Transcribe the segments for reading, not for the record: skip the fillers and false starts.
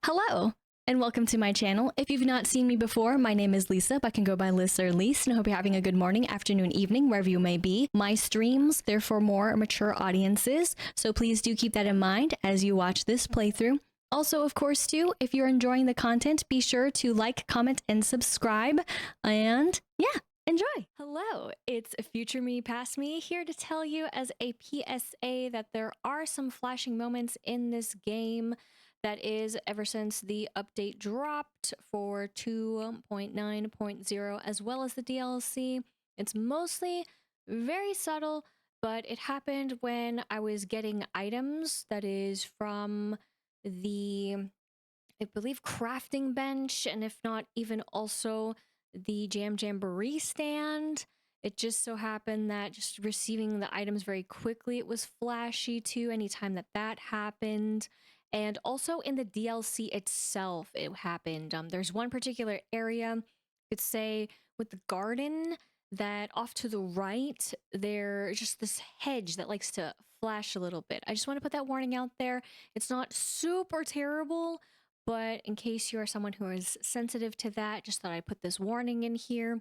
Hello, and welcome to my channel. If you've not seen me before, my name is Lisa, but I can go by Liz or Lise, and I hope you're having a good morning, afternoon, evening, wherever you may be. My streams, they're for more mature audiences, so please do keep that in mind as you watch this playthrough. Also, of course, too, if you're enjoying the content, be sure to like, comment, and subscribe, and yeah, enjoy! Hello, it's Future Me, Past Me, here to tell you as a PSA that there are some flashing moments in this game. That is, ever since the update dropped for 2.9.0 as well as the DLC. It's mostly very subtle, but it happened when I was getting items, that is from the, I believe, crafting bench, and if not even also the Jamboree stand. It just so happened that just receiving the items very quickly, it was flashy too, anytime that happened. And also in the DLC itself, it happened. There's one particular area, you could say, with the garden, that off to the right, there's just this hedge that likes to flash a little bit. I just want to put that warning out there. It's not super terrible, but in case you are someone who is sensitive to that, just thought I'd put this warning in here.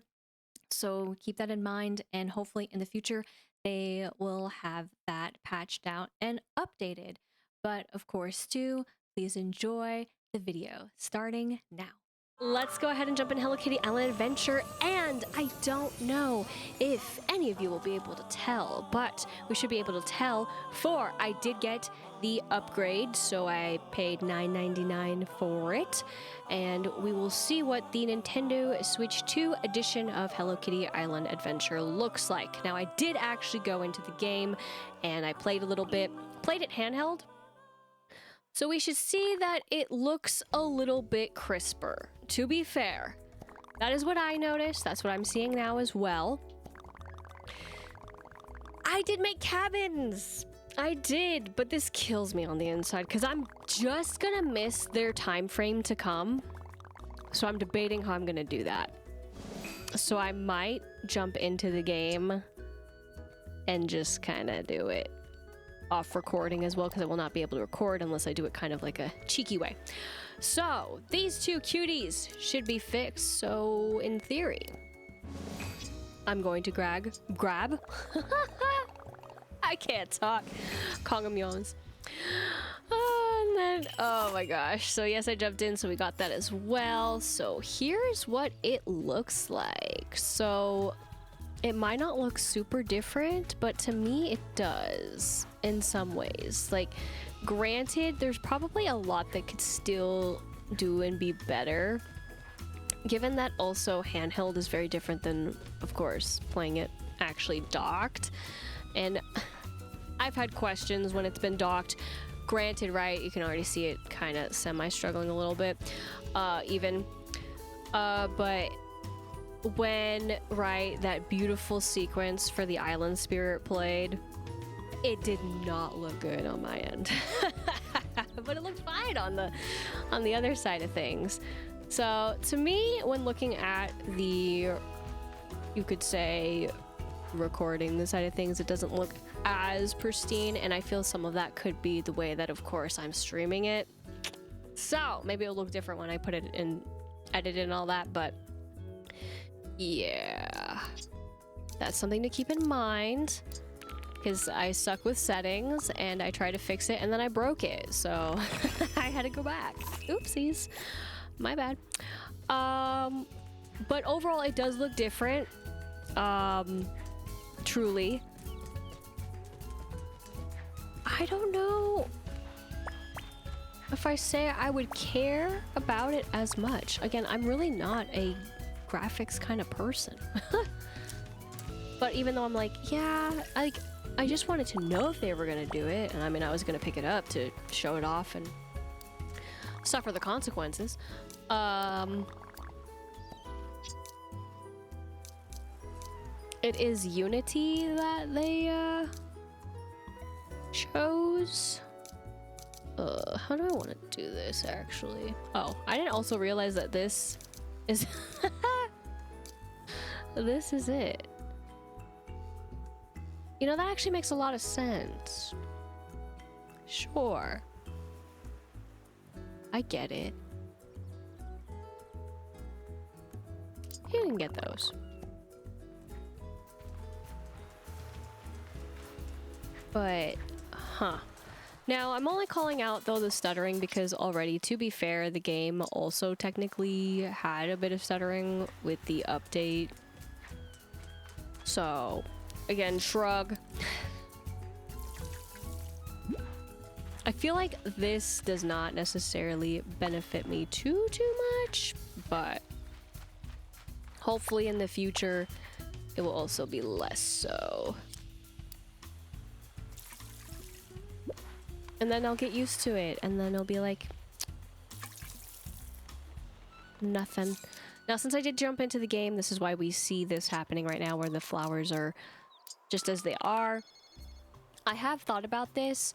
So keep that in mind, and hopefully in the future, they will have that patched out and updated. But of course, too, please enjoy the video starting now. Let's go ahead and jump in Hello Kitty Island Adventure, and I don't know if any of you will be able to tell, but we should be able to tell, for I did get the upgrade, so I paid $9.99 for it, and we will see what the Nintendo Switch 2 edition of Hello Kitty Island Adventure looks like. Now, I did actually go into the game, and I played a little bit, played it handheld, so we should see that it looks a little bit crisper. To be fair, that is what I noticed. That's what I'm seeing now as well. I did make cabins. I did, but this kills me on the inside because I'm just gonna miss their time frame to come. So I'm debating how I'm gonna do that. So I might jump into the game and just kind of do it off recording as well, because I will not be able to record unless I do it kind of like a cheeky way. So these two cuties should be fixed. So in theory, I'm going to grab I can't talk Cogimyons. And then, oh my gosh, so yes, I jumped in, so we got that as well. So here's what it looks like. So it might not look super different, but to me it does in some ways. Like, granted, there's probably a lot that could still do and be better, given that also handheld is very different than, of course, playing it actually docked. And I've had questions when it's been docked. Granted, right, you can already see it kind of semi-struggling a little bit, but when, right, that beautiful sequence for the island spirit played, it did not look good on my end. But it looked fine on the other side of things. So to me, when looking at the, you could say, recording the side of things, it doesn't look as pristine, and I feel some of that could be the way that, of course, I'm streaming it. So maybe it'll look different when I put it in, edit and all that, but yeah, that's something to keep in mind, because I suck with settings and I tried to fix it and then I broke it, so I had to go back. Oopsies, my bad. But overall it does look different, truly. I don't know if I say I would care about it as much. Again, I'm really not a graphics kind of person. But even though I'm like, yeah, I just wanted to know if they were gonna do it, and I mean, I was gonna pick it up to show it off and suffer the consequences. It is Unity that they chose. How do I want to do this actually? Oh, I didn't also realize that this is this is it. You know, that actually makes a lot of sense. Sure. I get it. You can get those. But, huh. Now, I'm only calling out, though, the stuttering because already, to be fair, the game also technically had a bit of stuttering with the update. So, again, shrug. I feel like this does not necessarily benefit me too much, but hopefully in the future, it will also be less so. And then I'll get used to it, and then it'll be like nothing. Now, since I did jump into the game, this is why we see this happening right now, where the flowers are just as they are. I have thought about this,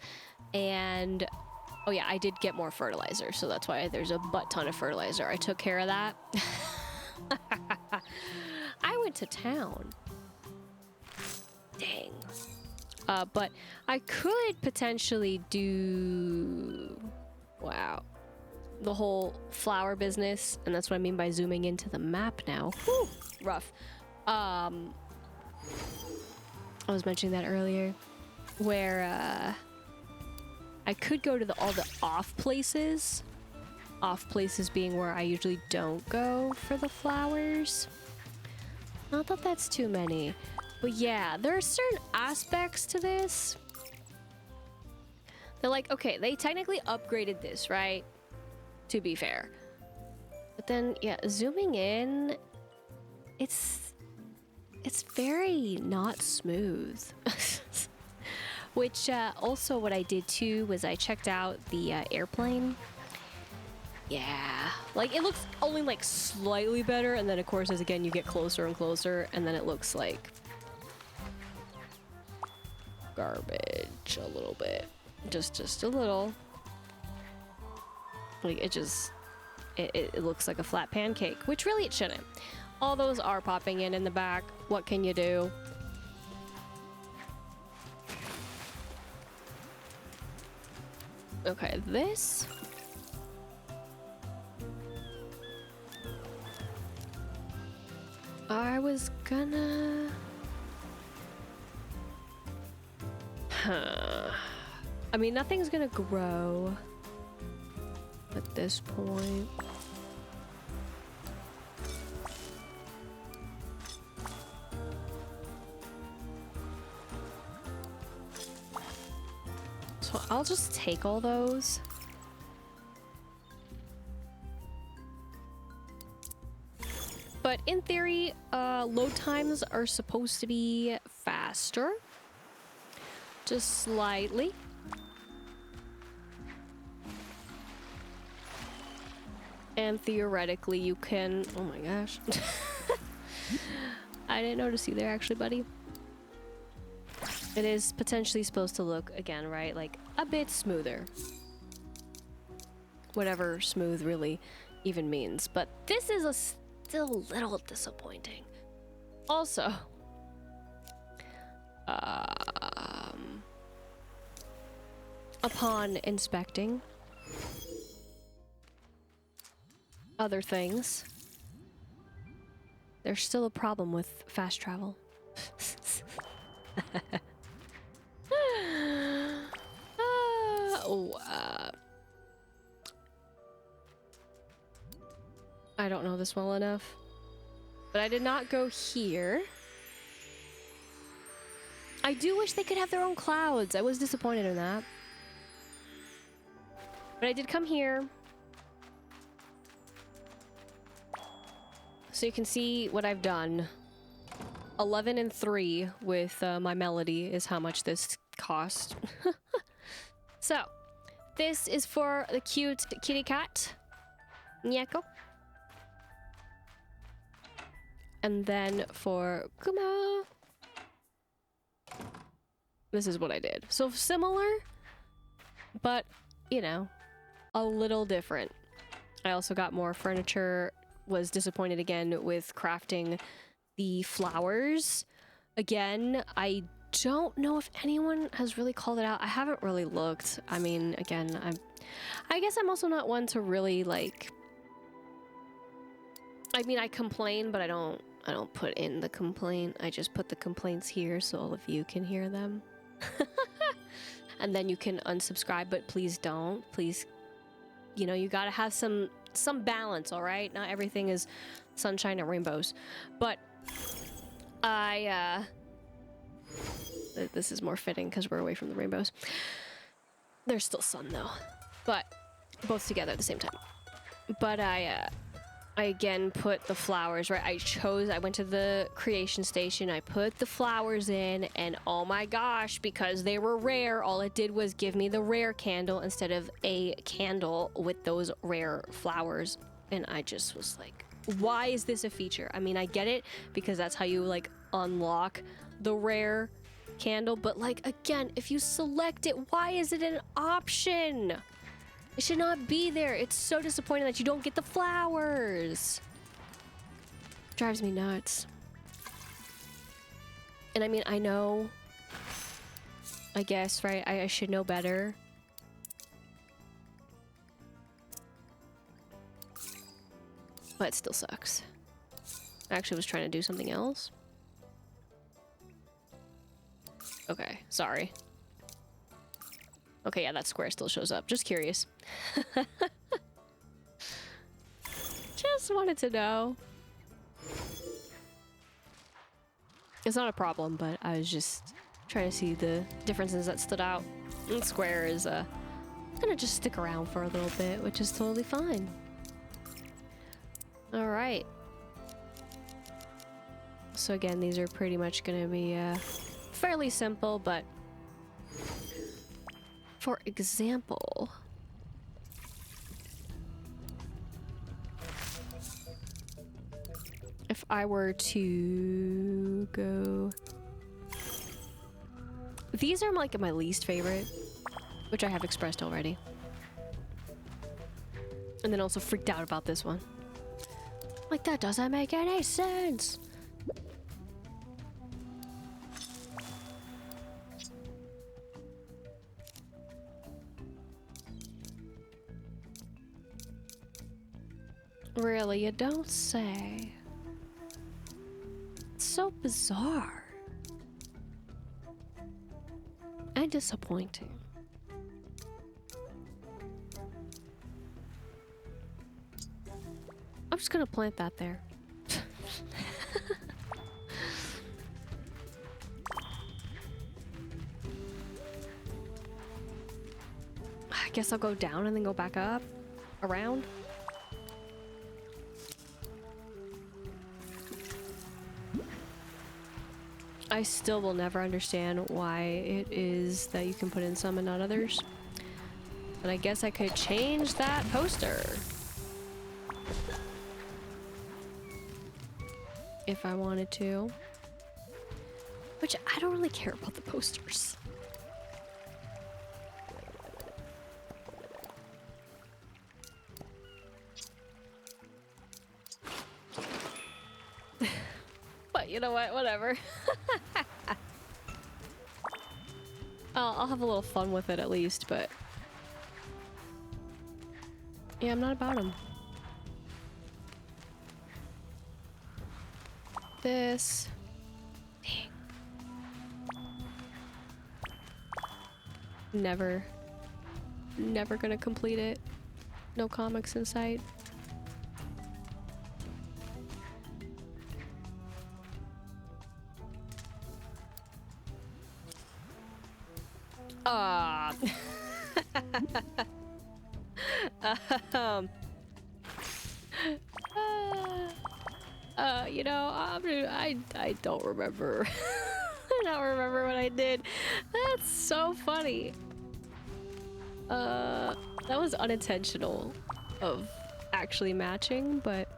and oh yeah, I did get more fertilizer, so that's why there's a butt ton of fertilizer. I took care of that. I went to town. Dang. But I could potentially do, wow, the whole flower business, and that's what I mean by zooming into the map now. Whew, rough. I was mentioning that earlier, where I could go to all the off places. Off places being where I usually don't go for the flowers. Not that that's too many. But yeah, there are certain aspects to this. They're like, okay, they technically upgraded this, right? To be fair. But then, yeah, zooming in, it's very not smooth. Which, also what I did too was I checked out the airplane. Yeah, like it looks only like slightly better, and then of course as again you get closer and closer, and then it looks like garbage a little bit, just a little. Like it looks like a flat pancake, which really it shouldn't. All those are popping in the back. What can you do? Okay, this. I was gonna... I mean, nothing's gonna grow at this point. So I'll just take all those. But in theory, load times are supposed to be faster. Just slightly. And theoretically you can... Oh my gosh. I didn't notice you there actually, buddy. It is potentially supposed to look, again, right, like a bit smoother. Whatever smooth really even means. But this is still a little disappointing. Also, upon inspecting other things, there's still a problem with fast travel. I don't know this well enough, but I did not go here. I do wish they could have their own clouds. I was disappointed in that. But I did come here. So you can see what I've done. 11 and 3 with my melody is how much this cost. So, this is for the cute kitty cat. Nyako. And then for Kuma, this is what I did. So similar, but, you know, a little different. I also got more furniture, was disappointed again with crafting the flowers. Again, I don't know if anyone has really called it out. I haven't really looked. I mean, again, I guess I'm also not one to really like, I mean, I complain, but I don't put in the complaint. I just put the complaints here so all of you can hear them. And then you can unsubscribe, but please don't. Please, you know, you gotta have some balance, all right? Not everything is sunshine and rainbows. But this is more fitting because we're away from the rainbows. There's still sun though, but both together at the same time. But I again put the flowers, right? I went to the creation station, I put the flowers in, and oh my gosh, because they were rare, all it did was give me the rare candle instead of a candle with those rare flowers. And I just was like, why is this a feature? I mean, I get it because that's how you like unlock the rare candle, but like, again, if you select it, why is it an option? It should not be there. It's so disappointing that you don't get the flowers. Drives me nuts. And I mean, I know, I guess, right? I should know better. But it still sucks. I actually was trying to do something else. Okay, sorry. Okay, yeah, that square still shows up. Just curious. Just wanted to know. It's not a problem, but I was just trying to see the differences that stood out. And square is gonna just stick around for a little bit, which is totally fine. All right. So again, these are pretty much gonna be fairly simple, but for example, if I were to go, these are like my least favorite, which I have expressed already, and then also freaked out about this one. Like, that doesn't make any sense. Really, you don't say. It's so bizarre. And disappointing. I'm just gonna plant that there. I guess I'll go down and then go back up, around. I still will never understand why it is that you can put in some and not others. But I guess I could change that poster. If I wanted to. Which I don't really care about the posters. But you know what? Whatever. I'll have a little fun with it at least, but yeah, I'm not about them. This. Dang. Never gonna complete it. No comics in sight. You know, I don't remember. I don't remember what I did. That's so funny. That was unintentional of actually matching, but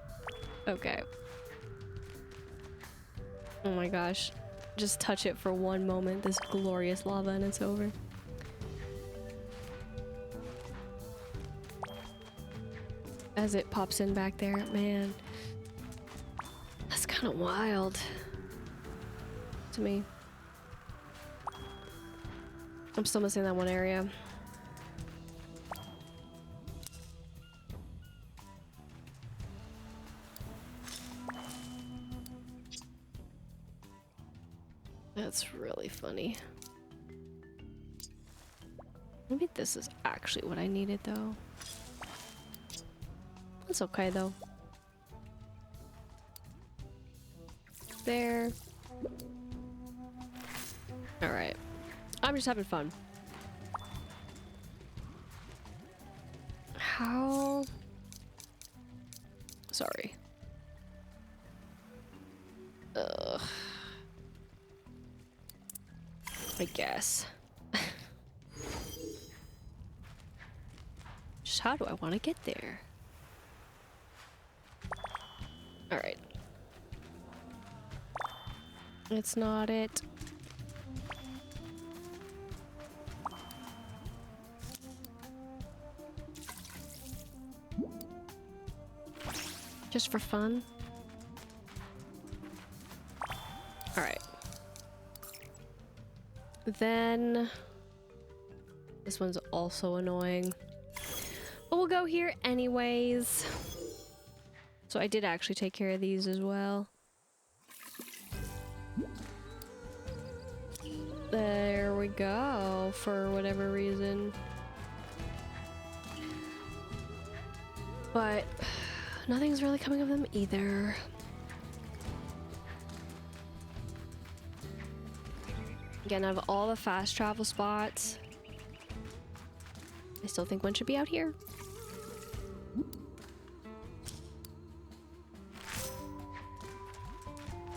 okay. Oh my gosh. Just touch it for one moment, this glorious lava, and it's over. As it pops in back there, man. That's kind of wild to me. I'm still missing that one area. That's really funny. Maybe this is actually what I needed, though. That's okay, though. There. Alright. I'm just having fun. How? Sorry. Ugh. I guess. Just how do I want to get there? Alright. It's not it. Just for fun? Alright. Then... this one's also annoying. But we'll go here anyways. So I did actually take care of these as well. There we go, for whatever reason. But nothing's really coming of them either. Again, out of all the fast travel spots, I still think one should be out here.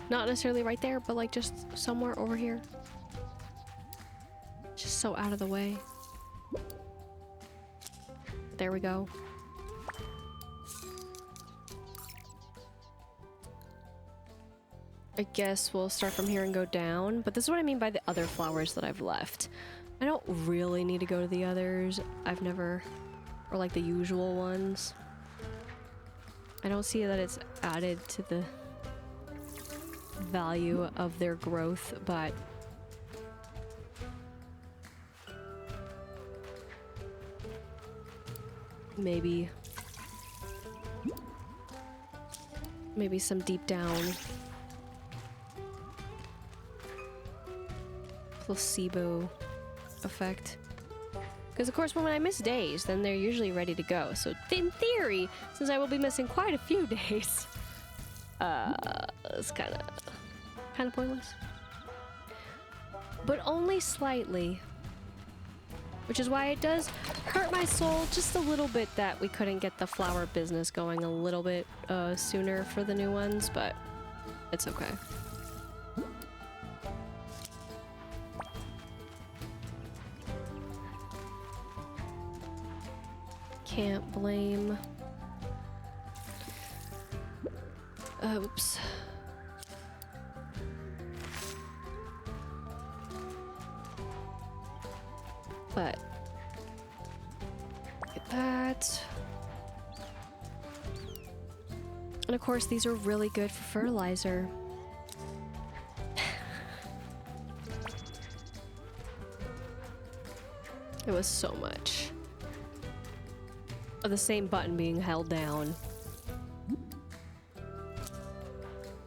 Not necessarily right there, but like just somewhere over here. Just so out of the way. There we go. I guess we'll start from here and go down, but this is what I mean by the other flowers that I've left. I don't really need to go to the others. I've never, or like the usual ones. I don't see that it's added to the value of their growth, but maybe some deep down placebo effect. Because of course when I miss days, then they're usually ready to go. So in theory, since I will be missing quite a few days, it's kind of pointless. But only slightly. Which is why it does hurt my soul just a little bit that we couldn't get the flower business going a little bit sooner for the new ones, but it's okay. Can't blame. Oops. But get that. And of course, these are really good for fertilizer. It was so much of the same button being held down.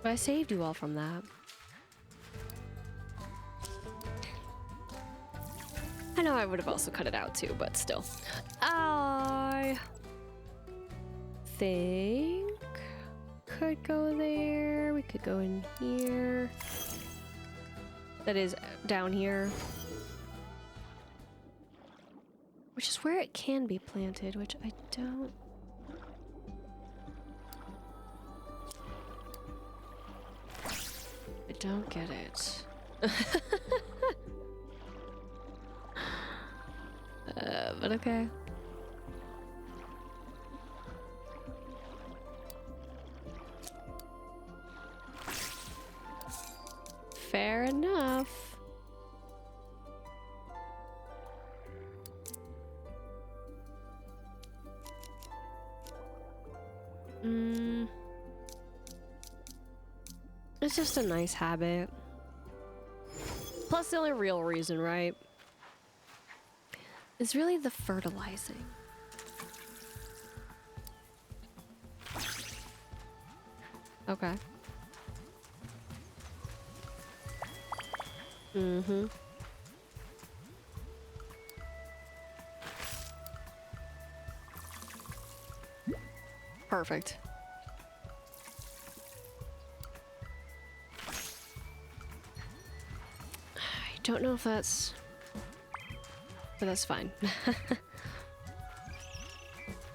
But I saved you all from that. I know I would have also cut it out too, but still. I think could go there. We could go in here. That is down here. Which is where it can be planted, which I don't... I don't get it. But okay. Fair enough. It's just a nice habit. Plus the only real reason, right? is really the fertilizing. Okay. Mm-hmm. Perfect. I don't know if that's... but that's fine.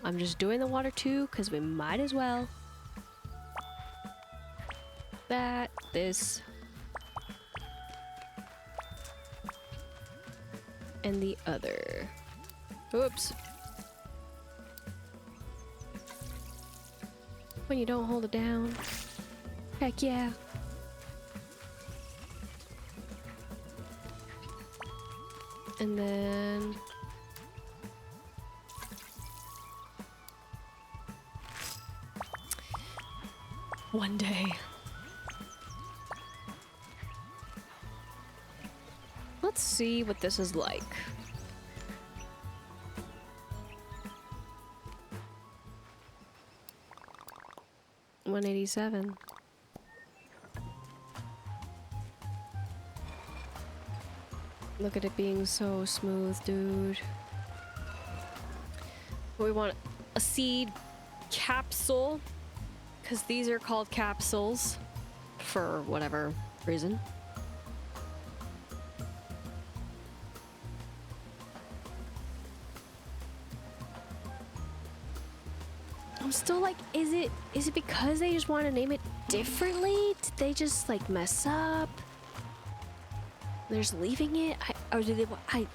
I'm just doing the water too, because we might as well. That, this, and the other. Oops. When you don't hold it down. Heck yeah. And then... one day. Let's see what this is like. $187. Look at it being so smooth, dude. We want a seed capsule, because these are called capsules for whatever reason. I'm still like, is it because they just want to name it differently? Did they just like mess up? They're just leaving it? Or do they want... I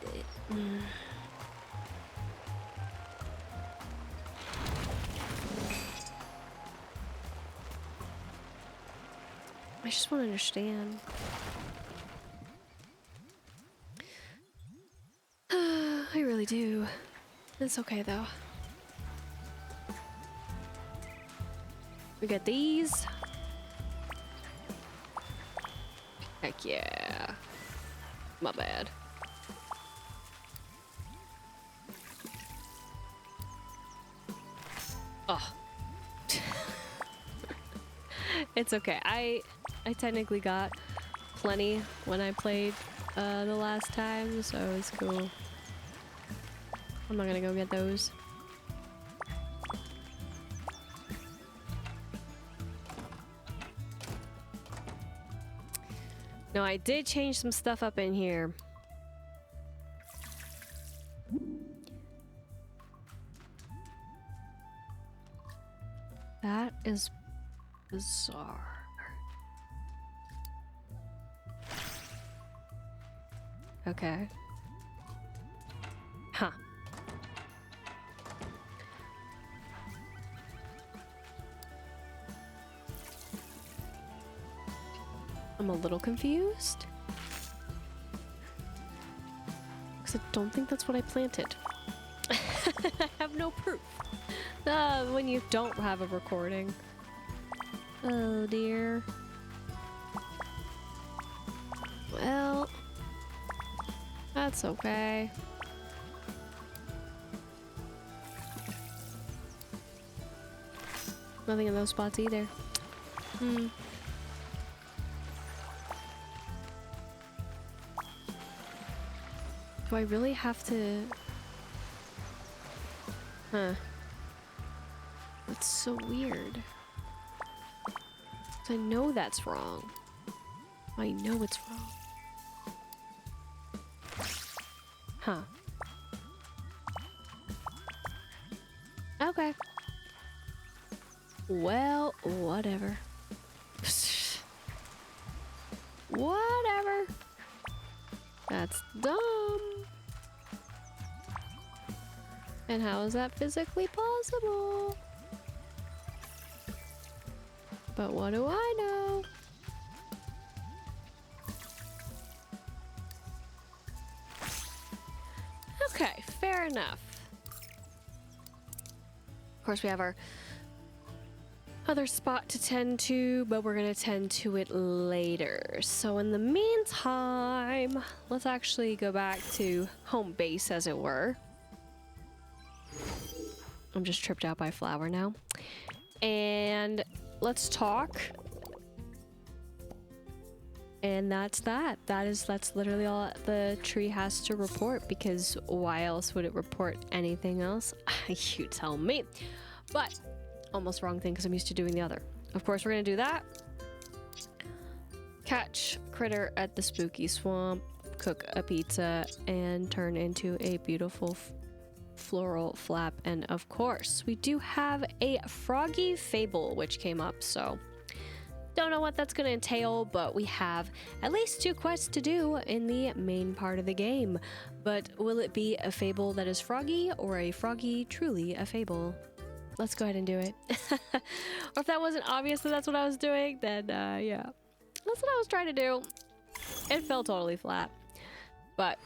just want to understand. I really do. It's okay though. We got these. Heck yeah. My bad. Oh. It's okay. I technically got plenty when I played the last time, so it's cool. I'm not gonna go get those. No, I did change some stuff up in here. That is bizarre. Okay. Huh. I'm a little confused. Because I don't think that's what I planted. I have no proof. When you don't have a recording. Oh dear. Well, that's okay. Nothing in those spots either. Hmm. Do I really have to... Huh. That's so weird. 'Cause I know that's wrong. I know it's wrong. Huh. Okay. Well, whatever. Whatever. That's dumb. And how is that physically possible? But what do I know? Okay, fair enough. Of course, we have our other spot to tend to, but we're gonna tend to it later. So in the meantime, let's actually go back to home base, as it were. I'm just tripped out by flower now. And let's talk. And that's that. That's literally all the tree has to report, because why else would it report anything else? You tell me. But almost wrong thing, because I'm used to doing the other. Of course, we're gonna do that. Catch critter at the spooky swamp, cook a pizza, and turn into a beautiful floral flap. And of course, we do have a Froggy Fable, which came up, so don't know what that's going to entail, but we have at least 2 quests to do in the main part of the game. But will it be a Fable that is Froggy, or a Froggy truly a Fable? Let's go ahead and do it. Or if that wasn't obvious that that's what I was doing, then yeah. That's what I was trying to do. It fell totally flat. But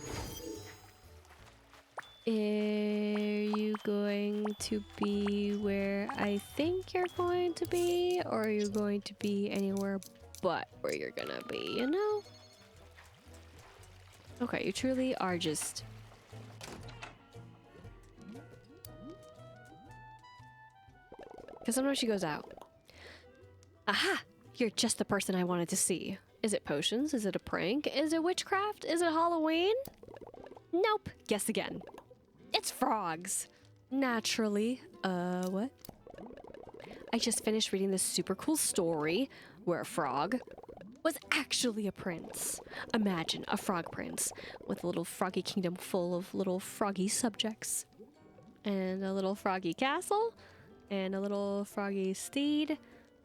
are you going to be where I think you're going to be? Or are you going to be anywhere but where you're gonna be, you know? Okay, you truly are just... Because sometimes she goes out. Aha! You're just the person I wanted to see. Is it potions? Is it a prank? Is it witchcraft? Is it Halloween? Nope. Guess again. It's frogs. Naturally. What? I just finished reading this super cool story where a frog was actually a prince. Imagine a frog prince with a little froggy kingdom full of little froggy subjects. And a little froggy castle. And a little froggy steed.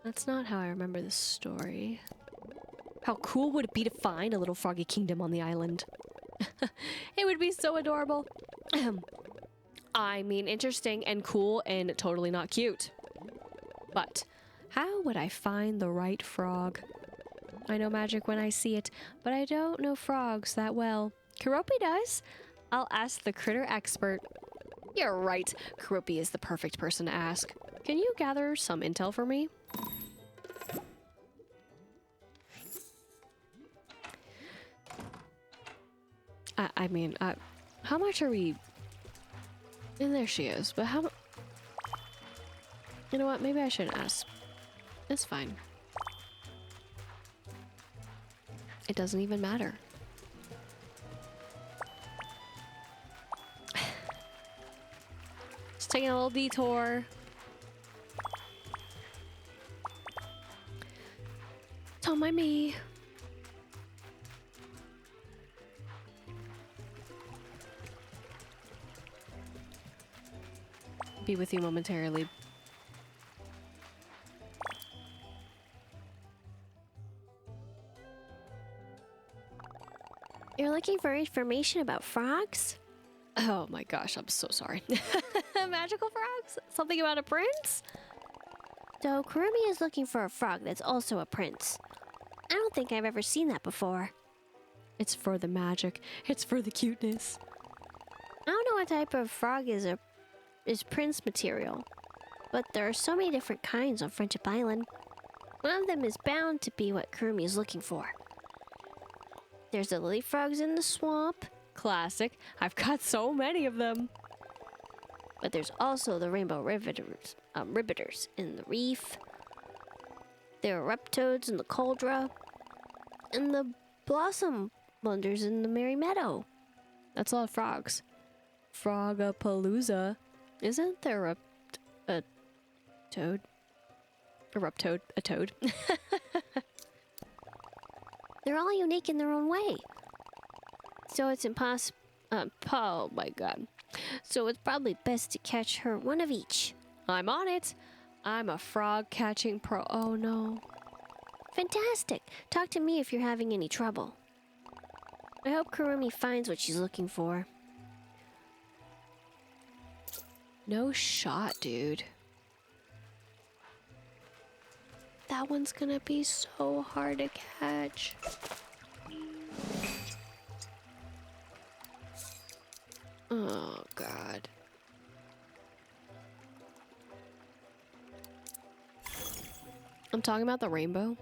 That's not how I remember the story. How cool would it be to find a little froggy kingdom on the island? It would be so adorable. I mean, interesting and cool and totally not cute. But how would I find the right frog? I know magic when I see it, but I don't know frogs that well. Keroppi does. I'll ask the critter expert. You're right. Keroppi is the perfect person to ask. Can you gather some intel for me? I mean, how much are we... And there she is, but how... You know what, maybe I shouldn't ask. It's fine. It doesn't even matter. Just taking a little detour. Don't mind me. Be with you momentarily. You're looking for information about frogs? Oh my gosh, I'm so sorry. Magical frogs? Something about a prince? So, Kurumi is looking for a frog that's also a prince. I don't think I've ever seen that before. It's for the magic. It's for the cuteness. I don't know what type of frog is prince material, but there are so many different kinds on Friendship Island. One of them is bound to be what Kurumi is looking for. There's the lily frogs in the swamp. Classic. I've got so many of them. But there's also the rainbow ribbiters in the reef. There are reptoads in the cauldron. And the blossom blunders in the merry meadow. That's a lot of frogs. Frogapalooza. Isn't there a toad? A reptoad? A toad? They're all unique in their own way. So it's impossible. Oh my god. So it's probably best to catch her one of each. I'm on it. I'm a frog catching pro. Oh no. Fantastic. Talk to me if you're having any trouble. I hope Kurumi finds what she's looking for. No shot, dude. That one's gonna be so hard to catch. Oh, God. I'm talking about the rainbow.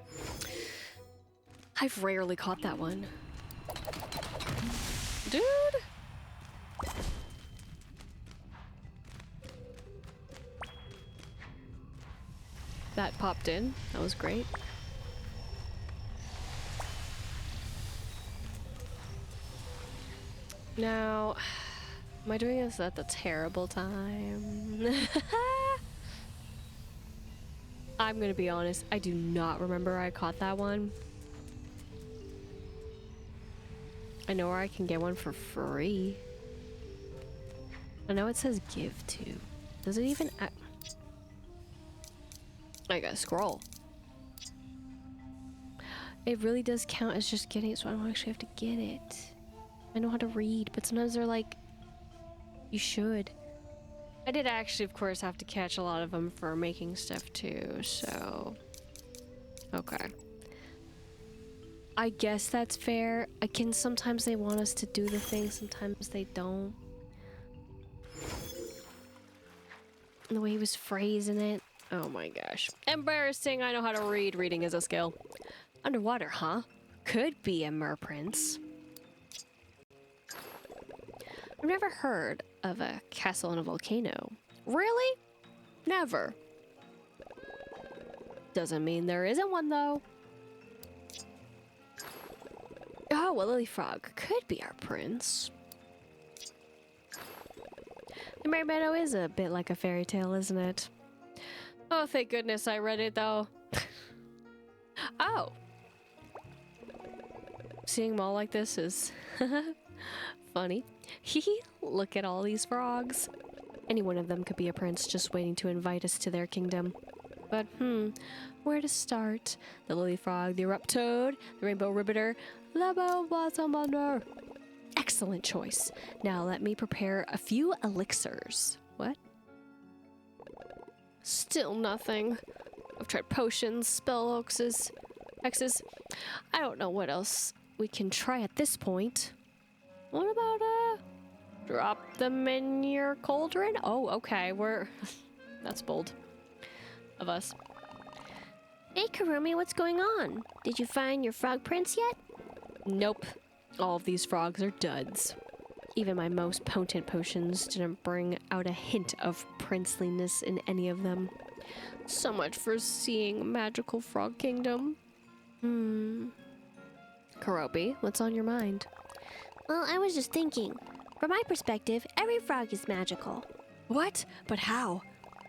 I've rarely caught that one. Dude! That popped in. That was great. Now, am I doing this at the terrible time? I'm gonna be honest, I do not remember I caught that one. I know where I can get one for free. I know it says give to. Does it even... I gotta scroll. It really does count as just getting it, so I don't actually have to get it. I know how to read, but sometimes they're like, you should. I did actually, of course, have to catch a lot of them for making stuff too, so... Okay. I guess that's fair. Again, sometimes they want us to do the thing, sometimes they don't. And the way he was phrasing it. Oh my gosh. Embarrassing, I know how to read. Reading is a skill. Underwater, huh? Could be a mer prince. I've never heard of a castle in a volcano. Really? Never. Doesn't mean there isn't one, though. Oh, a lily frog could be our prince. The Merry Meadow is a bit like a fairy tale, isn't it? Oh, thank goodness I read it, though. Oh. Seeing them all like this is funny. Hee, look at all these frogs. Any one of them could be a prince just waiting to invite us to their kingdom. But, where to start? The lily frog, the erupt toad, the rainbow ribbitor, the bow blossom blunder. Excellent choice. Now let me prepare a few elixirs. What? Still nothing. I've tried potions, spell hexes. I don't know what else we can try at this point. What about, drop them in your cauldron? Oh, okay, that's bold of us. Hey, Kurumi, what's going on? Did you find your frog prince yet? Nope. All of these frogs are duds. Even my most potent potions didn't bring out a hint of princeliness in any of them. So much for seeing Magical Frog Kingdom. Kurobi, what's on your mind? Well, I was just thinking. From my perspective, every frog is magical. What? But how?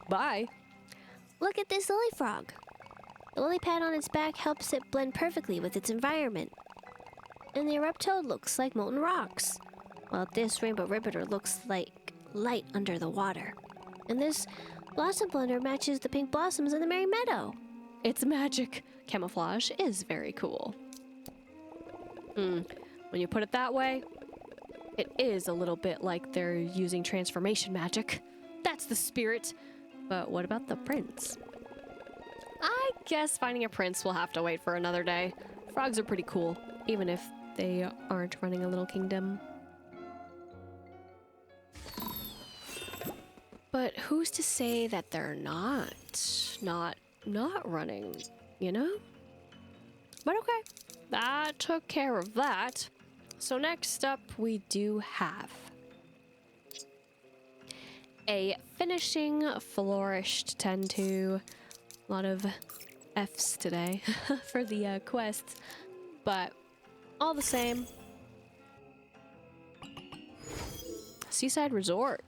Bye. Look at this lily frog. The lily pad on its back helps it blend perfectly with its environment. And the erupt toad looks like molten rocks, while this rainbow ribbitor looks like light under the water. And this blossom blender matches the pink blossoms in the Merry Meadow. It's magic. Camouflage is very cool. When you put it that way, it is a little bit like they're using transformation magic. That's the spirit. But what about the prince? I guess finding a prince will have to wait for another day. Frogs are pretty cool, even if they aren't running a little kingdom. But who's to say that they're not running, you know? But okay, that took care of that. So next up, we do have a finishing Flourish to tend to. A lot of F's today for the quests, but all the same. Seaside Resort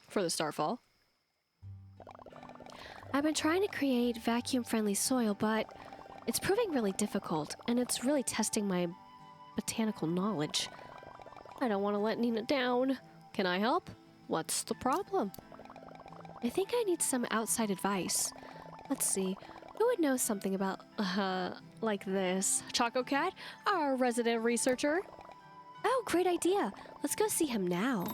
for the Starfall. I've been trying to create vacuum-friendly soil, but it's proving really difficult, and it's really testing my botanical knowledge. I don't want to let Nina down. Can I help? What's the problem? I think I need some outside advice. Let's see. Who would know something about, like this? Choco Cat, our resident researcher. Oh, great idea. Let's go see him now.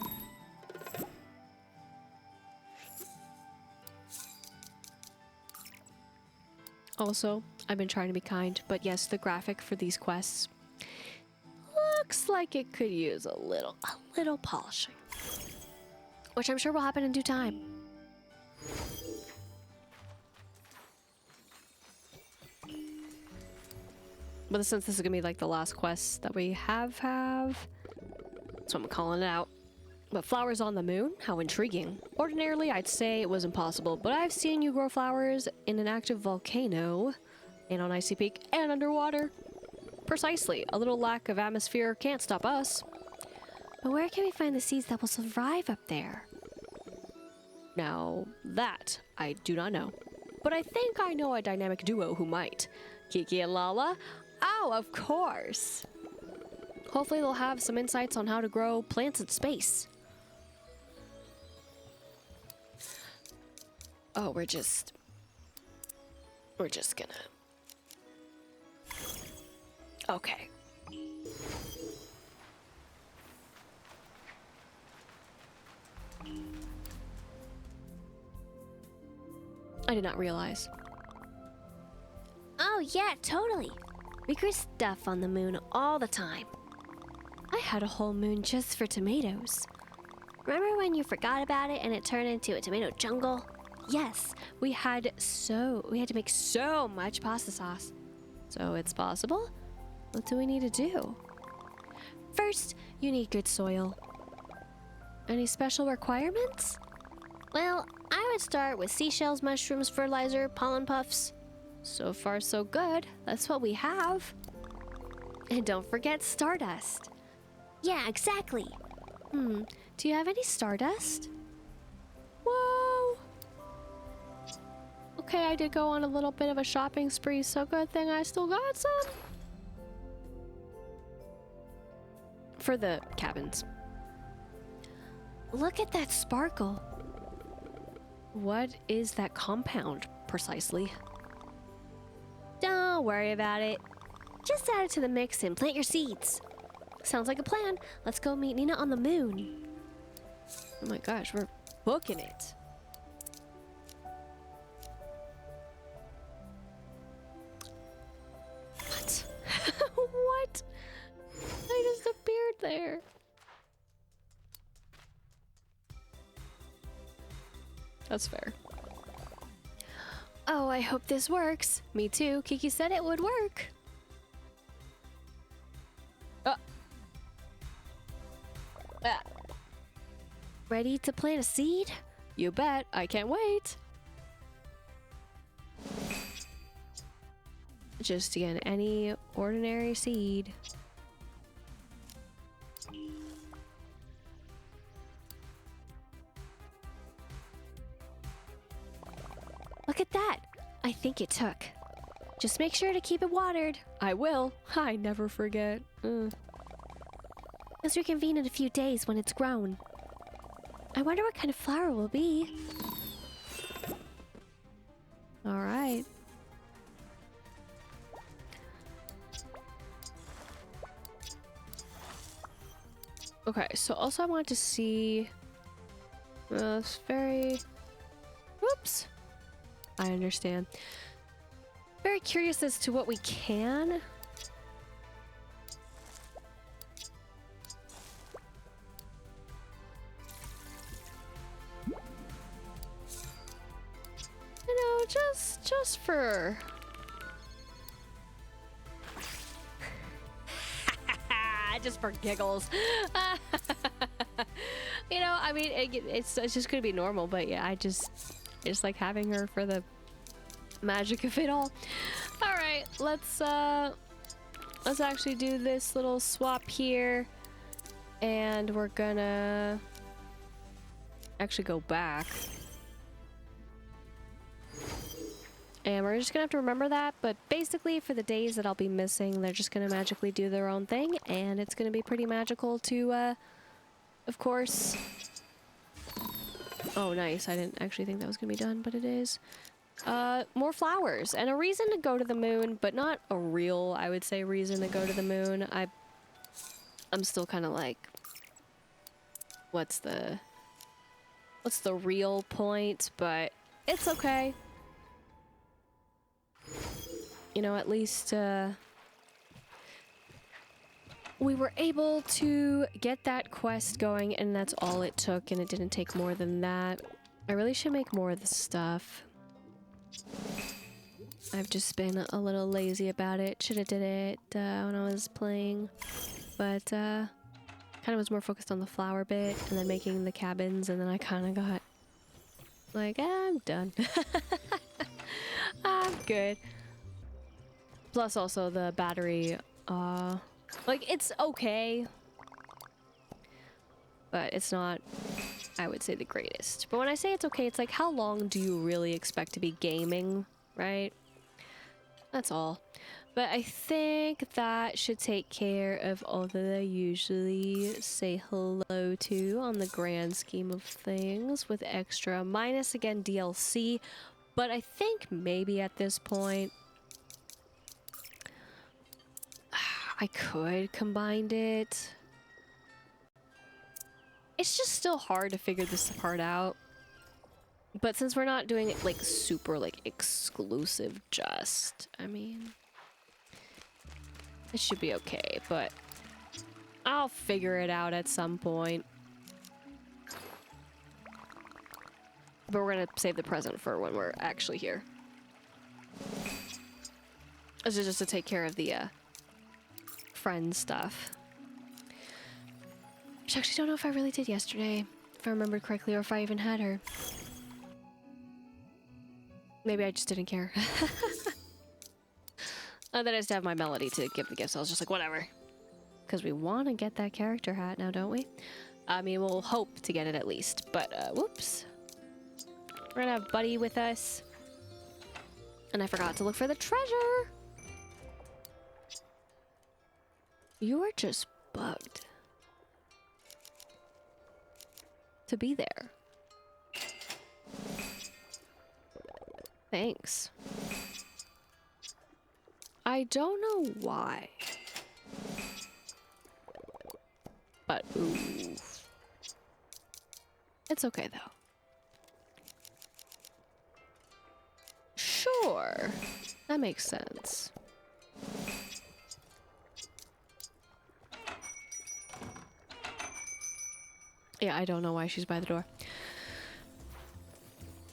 Also, I've been trying to be kind, but yes, the graphic for these quests looks like it could use a little polishing. Which I'm sure will happen in due time. But since this is gonna be like the last quest that we have, so I'm calling it out. But flowers on the moon? How intriguing. Ordinarily, I'd say it was impossible, but I've seen you grow flowers in an active volcano, and on Icy Peak, and underwater. Precisely. A little lack of atmosphere can't stop us. But where can we find the seeds that will survive up there? Now, that I do not know. But I think I know a dynamic duo who might. Kiki and Lala? Oh, of course! Hopefully they'll have some insights on how to grow plants in space. Oh, we're just gonna... Okay. I did not realize. Oh yeah, totally. We grew stuff on the moon all the time. I had a whole moon just for tomatoes. Remember when you forgot about it and it turned into a tomato jungle? Yes, we had to make so much pasta sauce. So it's possible? What do we need to do? First, you need good soil. Any special requirements? Well, I would start with seashells, mushrooms, fertilizer, pollen puffs. So far, so good. That's what we have. And don't forget stardust. Yeah, exactly. Do you have any stardust? Whoa! Okay, I did go on a little bit of a shopping spree, so good thing I still got some. For the cabins. Look at that sparkle. What is that compound, precisely? Don't worry about it. Just add it to the mix and plant your seeds. Sounds like a plan. Let's go meet Nina on the moon. Oh my gosh, we're booking it. What? What? I just appeared there. That's fair. Oh, I hope this works. Me too. Kiki said it would work. Ready to plant a seed? You bet. I can't wait. Just again, any ordinary seed. Look at that. I think it took. Just make sure to keep it watered. I will. I never forget. Let's reconvene in a few days when it's grown. I wonder what kind of flower it will be. All right. Okay, so also I want to see... it's very... Whoops. I understand. Very curious as to what we can. You know, just for... just for giggles. You know, I mean, it's just gonna be normal, but yeah, I just like having her for the magic of it all. All right, let's actually do this little swap here, and we're gonna actually go back. And we're just gonna have to remember that, but basically for the days that I'll be missing, they're just gonna magically do their own thing, and it's gonna be pretty magical to, of course... Oh, nice. I didn't actually think that was gonna be done, but it is. More flowers, and a reason to go to the moon, but not a real, I would say, reason to go to the moon. I'm still kind of like... What's the real point? But it's okay. You know, at least, we were able to get that quest going, and that's all it took, and it didn't take more than that. I really should make more of this stuff. I've just been a little lazy about it. Should have did it when I was playing, but kind of was more focused on the flower bit and then making the cabins, and then I kind of got like, I'm done. I'm good. Plus also the battery, like it's okay, but it's not, I would say, the greatest. But when I say it's okay, it's like, how long do you really expect to be gaming, right? That's all. But I think that should take care of all that I usually say hello to on the grand scheme of things, with extra minus, again, DLC. But I think maybe at this point I could combine it. It's just still hard to figure this part out. But since we're not doing it like super like exclusive just, I mean, it should be okay, but I'll figure it out at some point. But we're gonna save the present for when we're actually here. This is just to take care of the friend stuff. Which I actually don't know if I really did yesterday, if I remembered correctly, or if I even had her. Maybe I just didn't care. Then I just have my melody to give the gifts. I was just like, whatever. Because we want to get that character hat now, don't we? I mean, we'll hope to get it at least. But, whoops. We're gonna have Buddy with us. And I forgot to look for the treasure. You are just bugged to be there. Thanks. I don't know why. But, ooh. It's okay, though. Sure. That makes sense. Yeah, I don't know why she's by the door.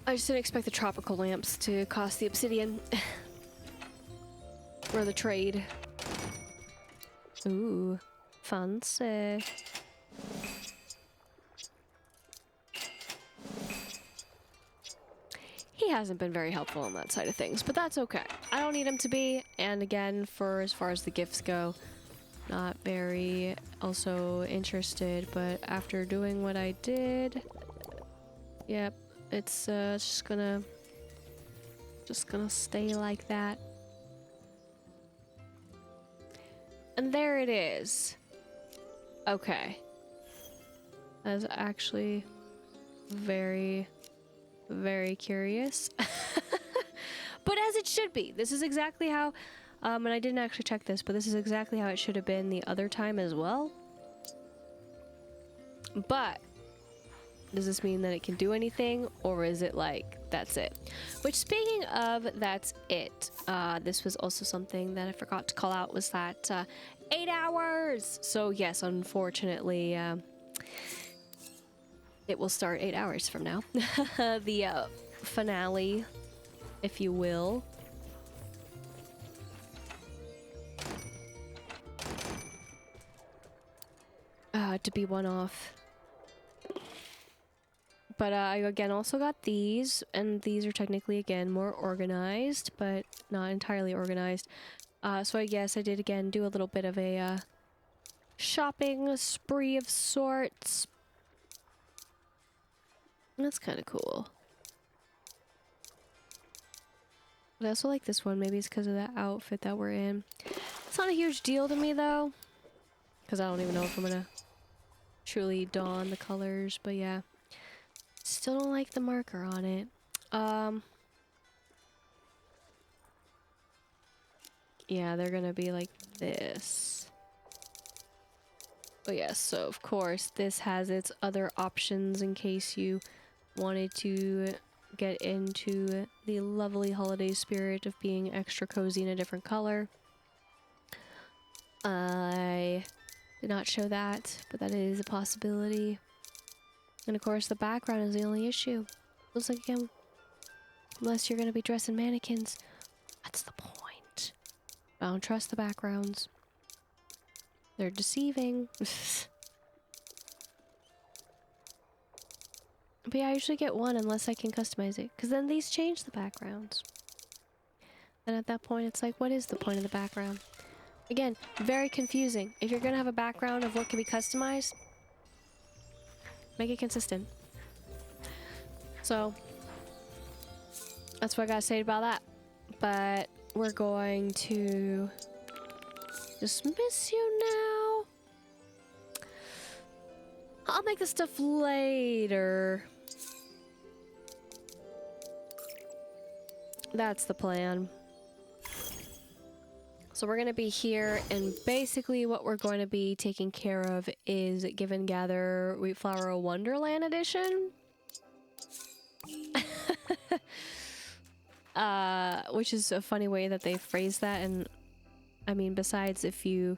I just didn't expect the tropical lamps to cost the obsidian. Or the trade. Ooh, fancy. He hasn't been very helpful on that side of things, but that's okay. I don't need him to be, and again, for as far as the gifts go, not very also interested, but after doing what I did, yep, it's just gonna stay like that. And there it is. Okay. That's actually very, very curious. But as it should be. This is exactly how, and I didn't actually check this, but this is exactly how it should have been the other time as well. But does this mean that it can do anything, or is it like, that's it? Which, speaking of that's it, this was also something that I forgot to call out, was that 8 hours! So yes, unfortunately, it will start 8 hours from now. The finale, if you will. To be one off. But I again also got these, and these are technically again more organized, but not entirely organized. So I guess I did again do a little bit of a shopping spree of sorts. That's kind of cool. But I also like this one. Maybe it's because of that outfit that we're in. It's not a huge deal to me though, because I don't even know if I'm gonna truly don the colors. But yeah. Still don't like the marker on it. Yeah, they're gonna be like this. But yes, so of course this has its other options in case you wanted to get into the lovely holiday spirit of being extra cozy in a different color. I did not show that, but that is a possibility. And of course, the background is the only issue. Looks like, again, unless you're going to be dressing mannequins, That's the point. I don't trust the backgrounds. They're deceiving. But yeah, I usually get one unless I can customize it. Because then these change the backgrounds. And at that point, it's like, what is the point of the background? Again, very confusing. If you're gonna have a background of what can be customized, make it consistent. So, that's what I gotta say about that. But we're going to dismiss you now. I'll make this stuff later. That's the plan. So we're going to be here, and basically what we're going to be taking care of is Give and Gather Wheat Flower Wonderland Edition. Which is a funny way that they phrase that, and I mean, besides if you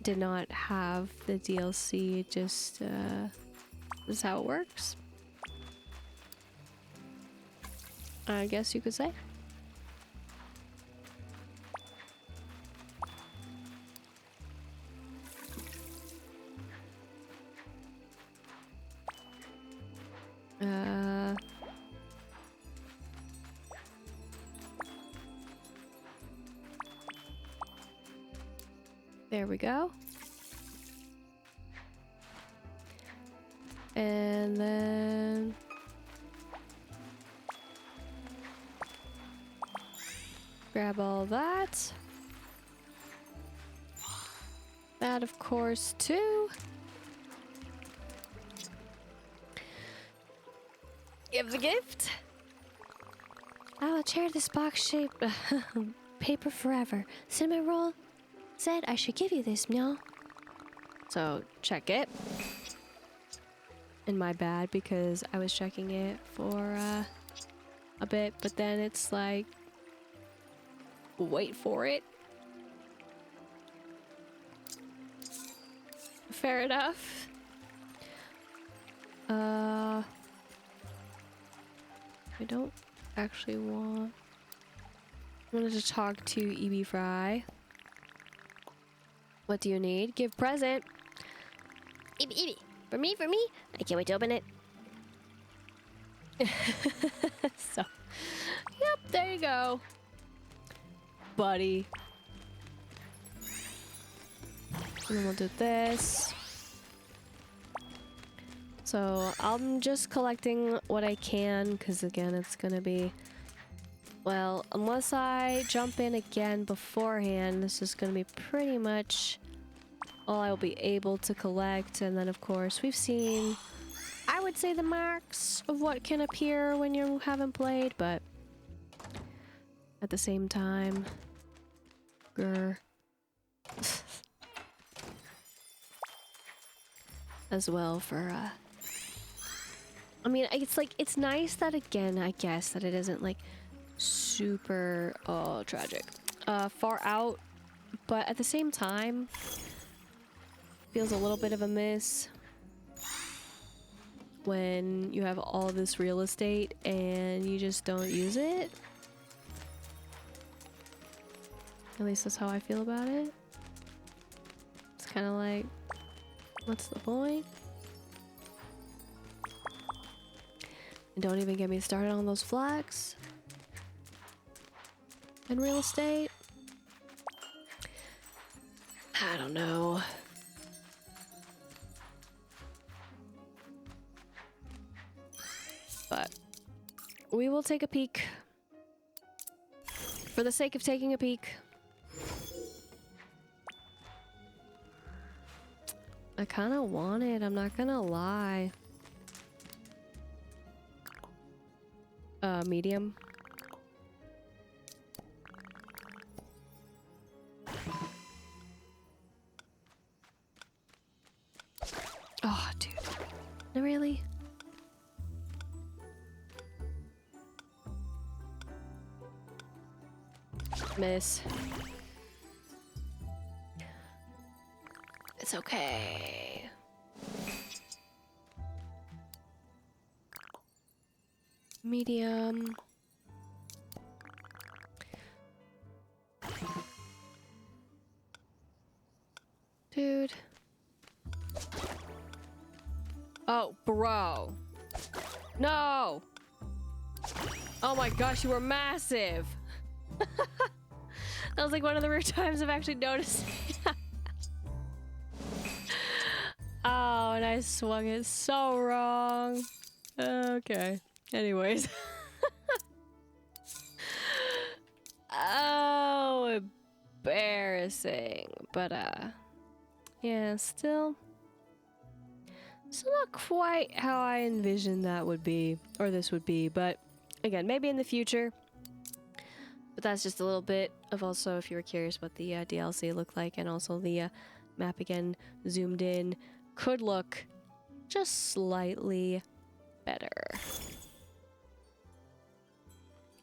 did not have the DLC, it just, this is how it works. I guess you could say. There we go. And then grab all that. That, of course, too. Give the gift. I will cherish this box-shaped paper forever. Cinnamon roll said I should give you this, no? So, check it. And my bad, because I was checking it for a bit, but then it's like, wait for it. Fair enough. I don't actually want... I wanted to talk to EB Fry. What do you need? Give present. Eat it, eat it. For me, for me. I can't wait to open it. So, yep, there you go, buddy. And then we'll do this. So I'm just collecting what I can, because again, it's gonna be, well, unless I jump in again beforehand, this is gonna be pretty much all I will be able to collect. And then of course we've seen, I would say, the max of what can appear when you haven't played, but at the same time, grr. As well for I mean, it's like, it's nice that, again, I guess that it isn't like super tragic, far out, but at the same time feels a little bit of a miss when you have all this real estate and you just don't use it. At least that's how I feel about it. It's kind of like, what's the point? And don't even get me started on those flags and real estate. I don't know. But we will take a peek. For the sake of taking a peek. I kind of want it, I'm not gonna lie. Medium. Oh, dude. No, really? Miss. It's okay. Medium. Dude. Oh, bro. No! Oh my gosh, you were massive! That was like one of the rare times I've actually noticed. Oh, and I swung it so wrong. Okay. Anyways. Oh, embarrassing. But, yeah, still not quite how I envisioned that would be, or this would be, but again, maybe in the future. But that's just a little bit of also, if you were curious what the DLC looked like, and also the map again, zoomed in, could look just slightly better.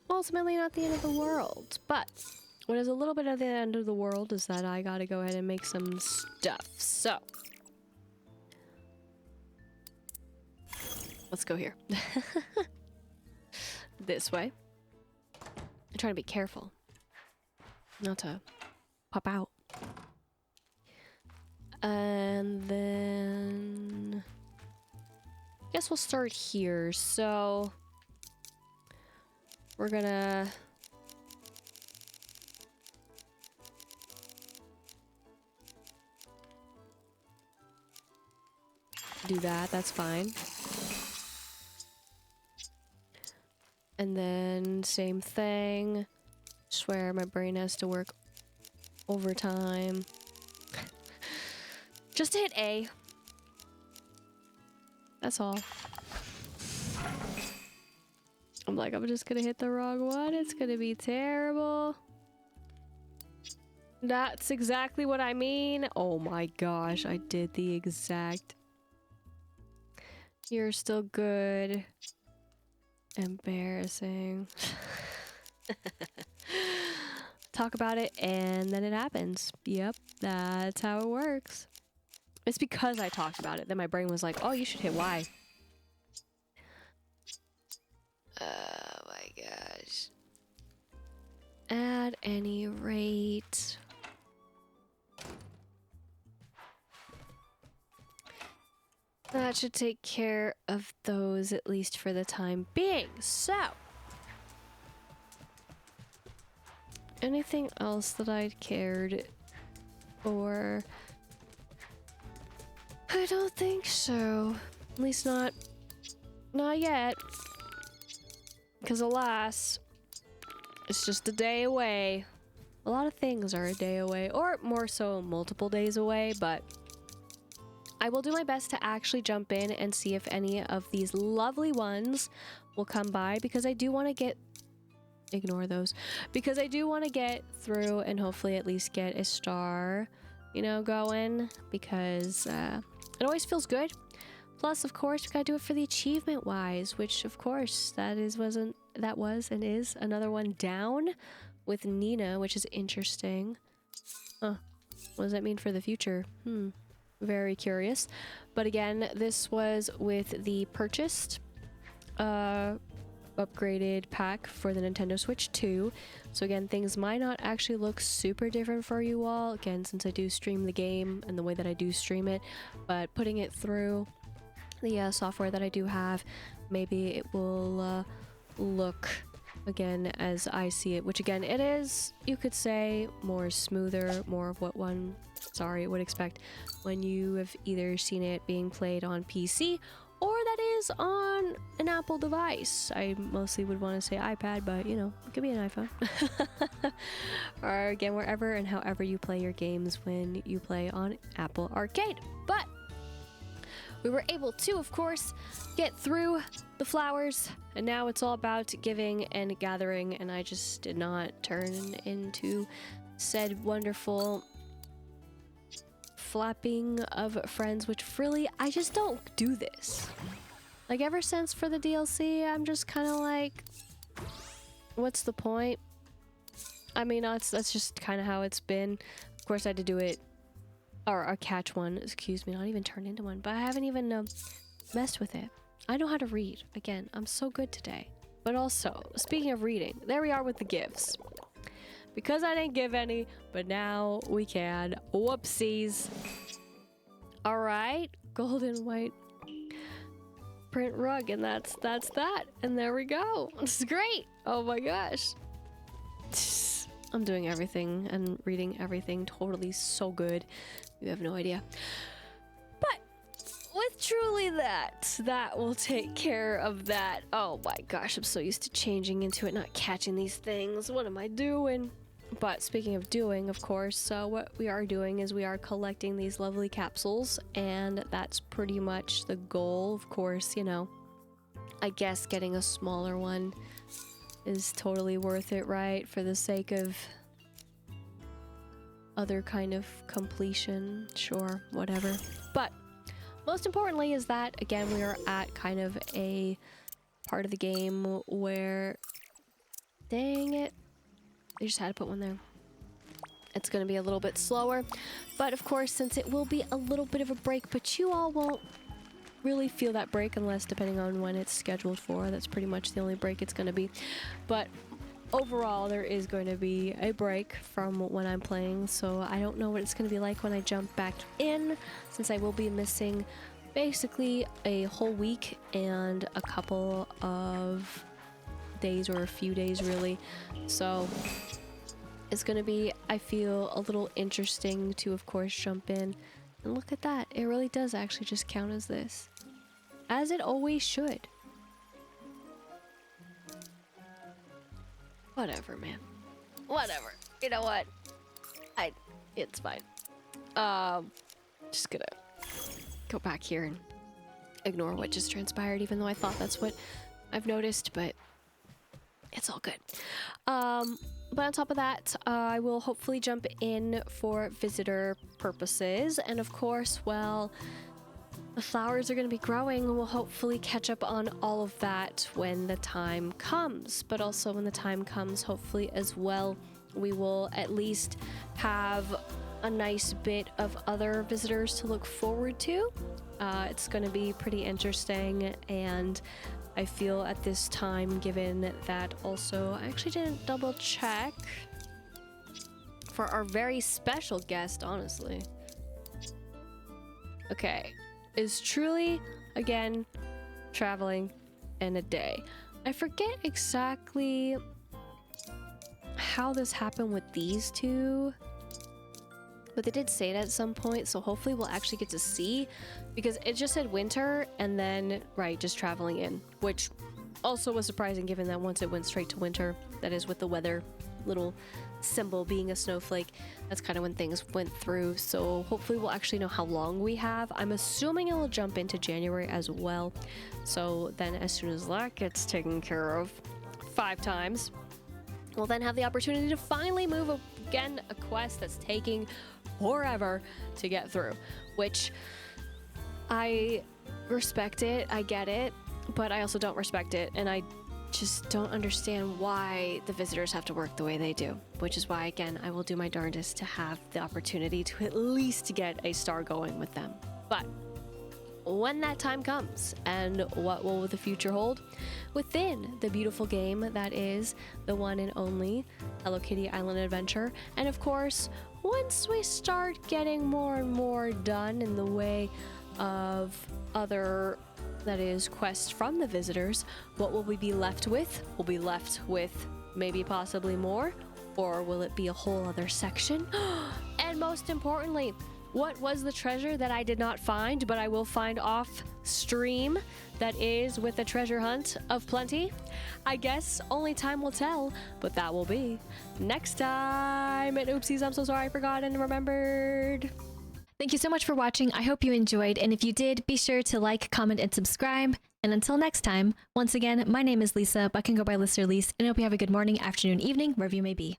Ultimately not the end of the world, but what is a little bit of the end of the world is that I gotta go ahead and make some stuff. So let's go here. This way. I'm trying to be careful not to pop out. And then I guess we'll start here. So we're gonna do that. That's fine. And then same thing. Swear my brain has to work overtime. Just hit A. That's all. I'm like, I'm just gonna hit the wrong one. It's gonna be terrible. That's exactly what I mean. Oh my gosh, I did the exact... You're still good. Embarrassing. Talk about it and then it happens. Yep, that's how it works. It's because I talked about it that my brain was like, oh, you should hit Y. Oh my gosh. At any rate. That should take care of those, at least for the time being. So, anything else that I'd cared for? I don't think so. At least not yet. Because alas, it's just a day away. A lot of things are a day away, or more so multiple days away, but I will do my best to actually jump in and see if any of these lovely ones will come by, because I do want to get... Ignore those. Because I do want to get through and hopefully at least get a star, you know, going, because it always feels good. Plus, of course, we gotta do it for the achievement-wise, which, of course, that was and is another one down with Nina, which is interesting. Huh. What does that mean for the future? Very curious. But again, this was with the purchased upgraded pack for the Nintendo Switch 2. So again, things might not actually look super different for you all, again, since I do stream the game and the way that I do stream it, but putting it through the software that I do have, maybe it will look again as I see it, which again, it is, you could say, more smoother, more of what one would expect when you have either seen it being played on PC or that is on an Apple device. I mostly would want to say iPad, but you know, it could be an iPhone. Or again, wherever and however you play your games when you play on Apple Arcade. But we were able to, of course, get through the flowers, and now it's all about giving and gathering, and I just did not turn into said wonderful flapping of friends, which really, I just don't do this. Like, ever since for the DLC, I'm just kind of like, what's the point? I mean, that's just kind of how it's been. Of course, I had to do it, or catch one, excuse me, not even turn into one, but I haven't even messed with it. I know how to read. Again, I'm so good today. But also, speaking of reading, there we are with the gifts. because I didn't give any, but now we can. Whoopsies. All right, golden white print rug, and that's that. And there we go. This is great. Oh my gosh. I'm doing everything and reading everything totally so good. You have no idea. But with truly that will take care of that. Oh my gosh, I'm so used to changing into it, not catching these things. What am I doing? But speaking of doing, of course, so what we are doing is we are collecting these lovely capsules, and that's pretty much the goal. Of course, you know, I guess getting a smaller one is totally worth it, right? For the sake of other kind of completion, sure, whatever. But most importantly is that, again, we are at kind of a part of the game where, dang it, I just had to put one there. It's going to be a little bit slower, but of course, since it will be a little bit of a break, but you all won't really feel that break unless, depending on when it's scheduled for, that's pretty much the only break it's going to be. But overall, there is going to be a break from when I'm playing, so I don't know what it's going to be like when I jump back in, since I will be missing basically a whole week and a couple of days, or a few days really. So it's going to be, I feel, a little interesting to, of course, jump in. And look at that. It really does actually just count as this. As it always should. Whatever, man. Whatever. You know what? It's fine. Just gonna go back here and ignore what just transpired, even though I thought that's what I've noticed, but it's all good. But on top of that, I will hopefully jump in for visitor purposes. And of course, well, the flowers are going to be growing. We'll hopefully catch up on all of that when the time comes. But also when the time comes, hopefully as well, we will at least have a nice bit of other visitors to look forward to. It's going to be pretty interesting, and I feel at this time, given that also I actually didn't double check for our very special guest, honestly. Okay, is truly, again, traveling in a day. I forget exactly how this happened with these two, but they did say it at some point, so hopefully we'll actually get to see, because it just said winter and then, right, just traveling in, which also was surprising given that once it went straight to winter, that is with the weather little symbol being a snowflake, that's kind of when things went through. So hopefully we'll actually know how long we have. I'm assuming it will jump into January as well. So then as soon as that gets taken care of 5 times, we'll then have the opportunity to finally move again a quest that's taking forever to get through, which I respect it, I get it, but I also don't respect it, and I just don't understand why the visitors have to work the way they do, which is why, again, I will do my darndest to have the opportunity to at least get a star going with them. But when that time comes, and what will the future hold within the beautiful game that is the one and only Hello Kitty Island Adventure, and of course, once we start getting more and more done in the way of other, that is, quests from the visitors, what will we be left with? We'll be left with maybe possibly more, or will it be a whole other section? And most importantly, what was the treasure that I did not find, but I will find off stream, that is with a treasure hunt of plenty? I guess only time will tell, but that will be next time. And oopsies, I'm so sorry I forgot and remembered. Thank you so much for watching. I hope you enjoyed, and if you did, be sure to like, comment, and subscribe. And until next time, once again, my name is Lisa, but I can go by Lister Lise, and I hope you have a good morning, afternoon, evening, wherever you may be.